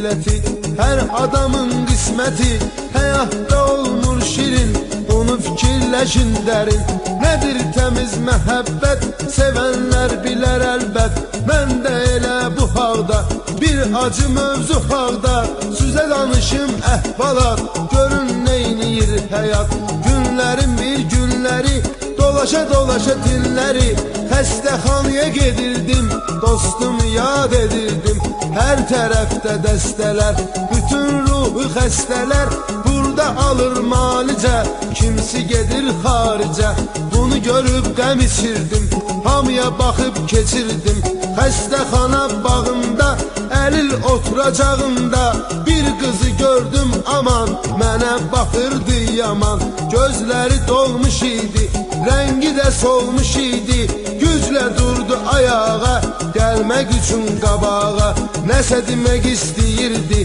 milleti. Her adamın qisməti həyatda olmur şirin, onu fikirləşin dərin. Nədir təmiz məhəbbət, sevənlər bilər əlbət. Mən də elə bu haqda, bir acı mövzu haqda süzə danışım əhvalat. Görün neyniyir həyat, günlərin bir günləri, dolaşa dolaşa dinləri. Xəstəxanaya gedirdim, dostumu yad edirdim. Hər tərəfdə dəstələr, bütün ruhu xəstələr burada alır malicə, kimsi gedir xaricə. Bunu görüb qəm içirdim, hamıya baxıb keçirdim. Xəstəxana bağında, əlil oturacağında bir qızı gördüm aman, mənə baxırdı yaman. Gözləri dolmuş idi, rəngi də solmuş idi, güclə durdu ayağa, gəlmək üçün qabağa. Nəsə demək istəyirdi,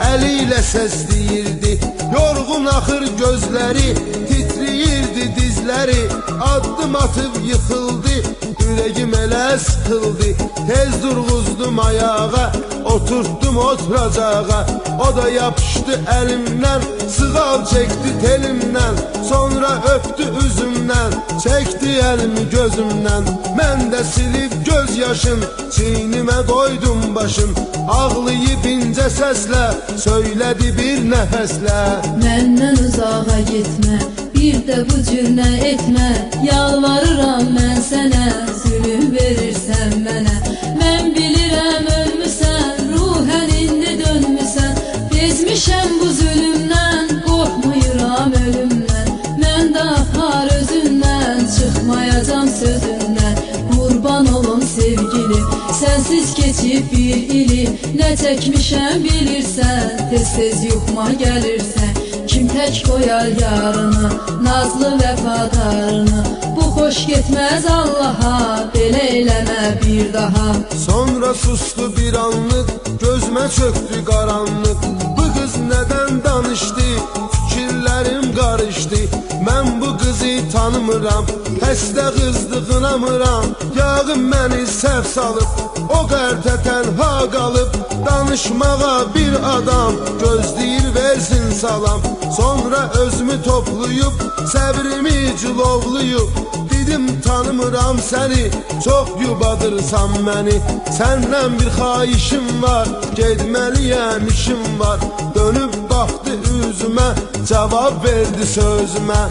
əli ilə səsləyirdi. Yorğun axır gözləri, titriyirdi dizləri. Addım atıb yıxıldı, ürəyim elə sıxıldı. Tez durğuzdum ayağa, oturtdum oturacağa. O da yapışdı əlimdən, sığal çəkdi telimdən. Sonra öpdü üzümdən, çəkdi əlimi gözümdən. Mən də silib göz yaşım, çiynimə qoydum başım. Ağlayıb incə səslə, söylədi bir nəfəslə: Məndən uzağa getmə, bir də bu cür nə etmə. Yalvarıram mən sənə, zülüm verirsən mənə. Mən bilirəm ölmüsən, ruhən indi dönmüsən. Bezmişəm bu zülümdən, qorxmuyuram ölümdən. Mən də apar özündən, çıxmayacam sözündən. Qurban olum sevgilim, sənsiz keçib bir ili. Nə çəkmişəm bilirsən, tez-tez yuxuma gəlirsən. Kim tək qoyar yarını, nazlı vəfadarını. Bu xoş getməz Allaha, belə eləmə bir daha. Sonra sustu bir anlıq, gözmə çöktü qaranlıq. Bu qız nədən danışdı, fikirlərim qarışdı. Mən bu qızı tanımıram, xəstə qızdığınamıram. Yağım məni səhv salıb, o qərtə tənha qalıb. Danışmağa bir adam, gözləyir versin salam. Sonra özümü toplayıb, səbrimi cilovluyub. Dedim tanımıram səni, çox yubadırsan məni. Səndən bir xahişim var, getməliyəm işim var. Dönüb baxdı üzümə, cavab verdi sözümə: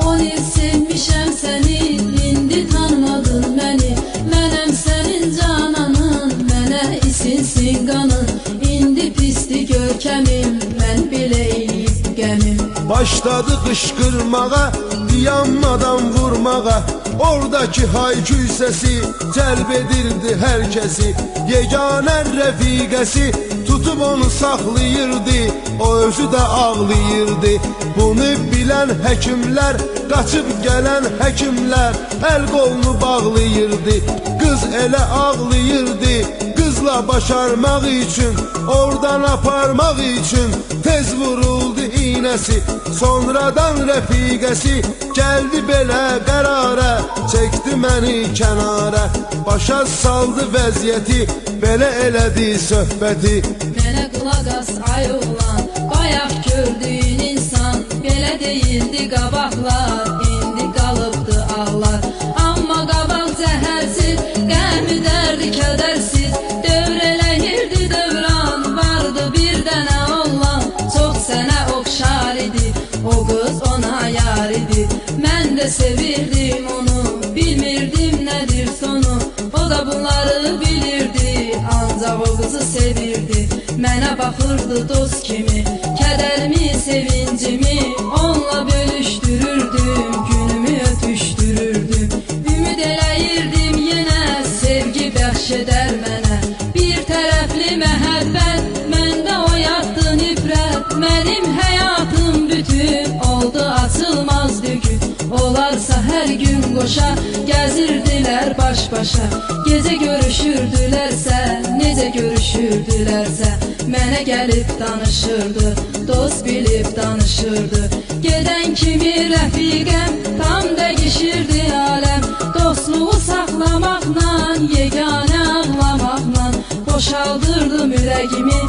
10 il sevmişəm səni, indi tanımadın məni. Mənəm sənin cananın, mənə isinsin qanın. İndi pisdi görkəmim, mən belə eləyib qəmim. Başladı qışqırmağa, dayanmadan vurmağa. Oradakı hayküy səsi cəlb edirdi hər kəsi. Yeganə rəfiqəsi tutub onu saxlayırdı, o özü də ağlayırdı. Bunu bilən həkimlər, qaçıb gələn həkimlər əl qolunu bağlayırdı. Qız elə ağlayırdı, qızla başarmaq üçün, oradan aparmaq üçün tez vuruldu iynəsi. Sonradan rəfiqəsi gəldi belə qərara, çəkdi məni kənara. Başa saldı vəziyyəti, belə elədi söhbəti. Mənə qulaq as ay oğlan, bayaq gördüyün insan. Belə deyildi qabaqlar, indi qalıbdı ağlar. Amma qabaq zəhərsiz, qəmi dərdi kədərsiz. Dövr eləyirdi dövran, vardı bir dənə oğlan. Çox sənə oxşar idi, o qız ona yar idi. Mən də sevirdim onu, bilmirdim nədir sonu. O da bunları bilirdi, ancaq o qızı sevirdi. Mənə baxırdı dost kimi, kədərimi, sevincimi onunla bölüşdürürdüm, günümü ötüşdürürdüm. Ümid eləyirdim yenə, sevgi bəxş edər mənə. Bir tərəfli məhəbbət, məndə oyatdı nifrət. Mənim həyatım bütün oldu açılmaz düğün. Olarsa hər gün qoşa, gəzirdilər baş-başa. Gecə görüşürdülərsə, necə görüşürdülərsə. Mənə gəlib danışırdı, dost bilib danışırdı. Gedən kimi rəfiqəm, tam dəyişirdi aləm. Dostluğu saxlamaqla, yeganə ağlamaqla boşaldırdım ürəyimi.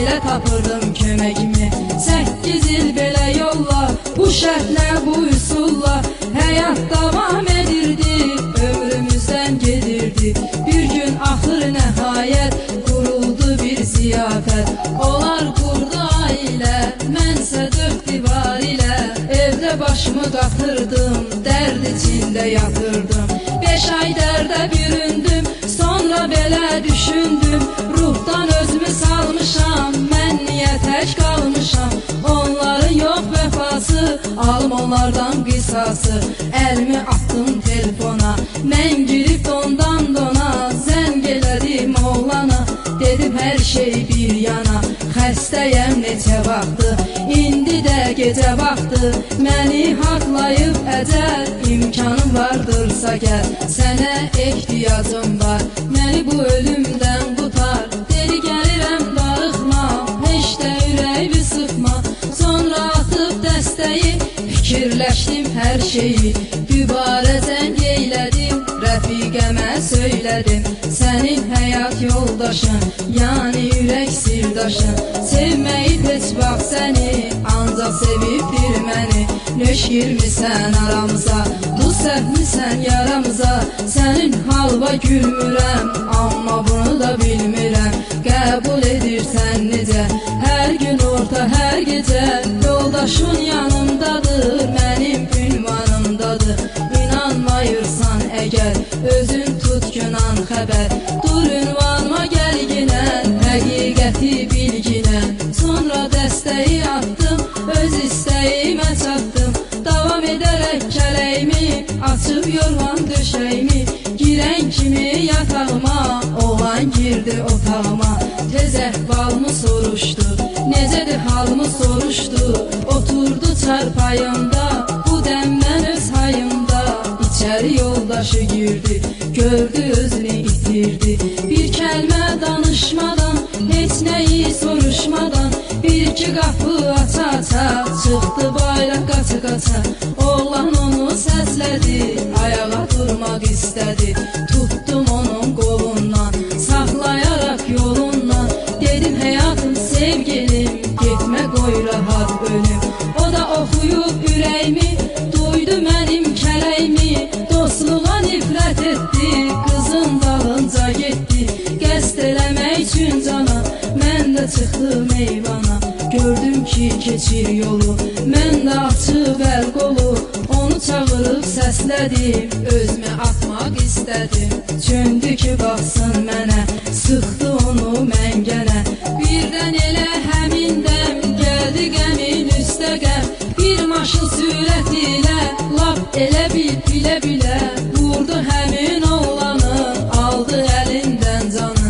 elə tapırdım köməkimi. 8 il belə yolla, bu şərtlə, bu üsulla həyat davam edirdi, ömrümüzdən gedirdi. Bir gün axır nəhayət quruldu bir ziyafət. Onlar qurdu ailə, mənsə dörd divar ilə evdə başımı qatırdım, dərd içində yatırdım. 5 ay dərdə büründüm, sonra belə düşündüm, ruhdan özümü salmışam, mən niyə tək qalmışam? Onların yox vəfası, alım onlardan qisası. Əlimi atdım telefona, mən girib dondan dona, zəng elədim oğlana, dedim hər şey bir yana. Xəstəyəm neçə vaxtı, indi də gecə vaxtı, məni haqlayıb əcəl, imkanım vardırsa gəl. Sənə ehtiyacım var, məni bu ölümdən qutar. Deli gəlirəm darıxma, heç də ürəyimi sıxma. Sonra atıb dəstəyi, fikirləşdim hər şeyi. Dübarə zəng eylədim, rəfiqəmə söylədim. Sənin həyat yoldaşın, yəni ürək sirdaşın. Sevməyib heç vaxt səni, ancaq sevibdir məni. Nöş girmisən aramıza, duz səpmisən yaramıza. Sənin halva gülmürəm, amma bunu da bilmirəm. Qəbul edirsən necə, hər gün orta, hər gecə. Yoldaşın yanımdadır, mənim ünvanımdadır. İnanmayırsan əgər, özün tut günan xəbər. Dur ünvanıma gəlginən, həqiqəti bilginən. Sonra dəstəyi atdım, öz istəyimə çatdım. Davam edərək kələyimi, açıb yorğan döşəyimi. Girən kimi yatağıma, oğlan girdi otağıma. Tez əhvalımı soruşdu, necədir halımı soruşdu. Oturdu çarpayımda, bu dəmdən öz hayımda. İçəri yoldaşı girdi, gördü özünü itirdi. Bir kəlmə danışmadan, heç nəyi soruşmadan, bir iki qapı aça-aça, çıxdı bayra qaça-qaça. Oğlan onu səslədi, ayağa durmaq istədi. Tutdum onun qolundan, saxlayaraq yolundan. Dedim həyatım, sevgilim, getmə qoy rahat ölüm. O da oxuyub ürəyimi, duydu mənim kələyimi. Dostluğa nifrət etdi, qızın dalınca getdi. Qəsd eləmək üçün cana, mən də çıxdım eyvana. Gördüm ki keçir yolu, mən də açıb əl qolu. Onu çağırıb səslədim, özümə atmaq istədim. Çöndü ki baxsın mənə, sıxdı onu məngənə. Birdən elə həmin dəm, gəldi qəmin üstə qəm. Bir maşın sürəti ilə, lap elə bil bilə-bilə vurdu həmin oğlanı, aldı əlindən canı.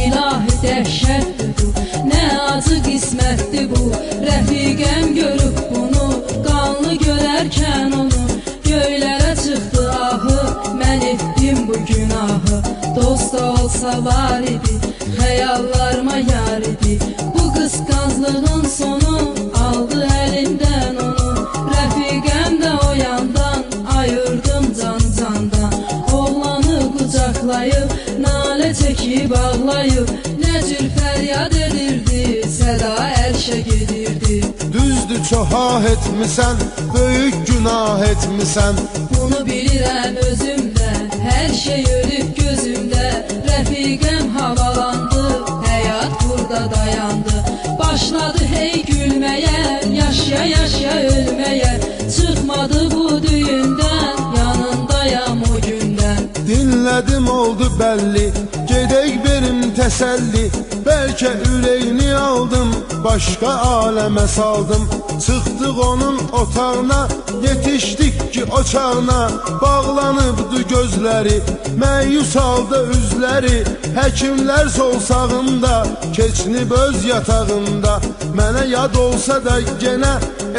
İlahi dəhşətdir bu, nə acı qismətdir bu. Rəfiqəm görüb bunu, qanlı görərkən onu. Göylərə çıxdı ahı, mən etdim bu günahı. Dost da olsa var idi, xəyallarıma yar idi. Bu qısqanclığın sonu, aldı əlimdən onu. Rəfiqəm də o yandan, ayırdım can candan. Oğlanı qucaqlayıb, nalə çəkib ağlayıb. Nə cür fəryad edirdi, səda ərşə gedirdi. Düzdür çoha etmisən, böyük günah etmisən. Bunu bilirəm özümdə, hər şey ölüb gözümdə. Rəfiqəm havalandı, həyat burada dayandı. Başladı hey gülməyə, yaşaya-yaşaya ölməyə. Çıxmadı bu düyündən, yanındayam o gündən. Dinlədim oldu bəlli, gedək verim təsəlli. Bəlkə ürəyini aldım, başqa aləmə saldım. Çıxdıq onun otağına, yetişdik ki o çağına. Bağlanıbdı gözləri, məyus halda üzləri. Həkimlər sol sağında, keçinib öz yatağında. Mənə yad olsa da genə,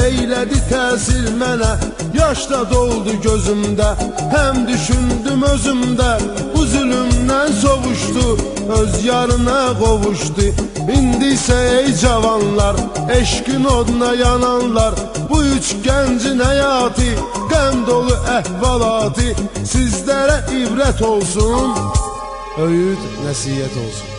eylədi təsir mənə. Yaş da doldu gözümdə, həm düşündüm özümdə. Bu zülümdən soğuşdu, öz yarına qovuşdu. İndi isə ey cavanlar, eşqin oduna yananlar. Bu üç gəncin həyatı, qəm dolu əhvalatı sizlərə ibrət olsun, öyüd nəsiyyət olsun.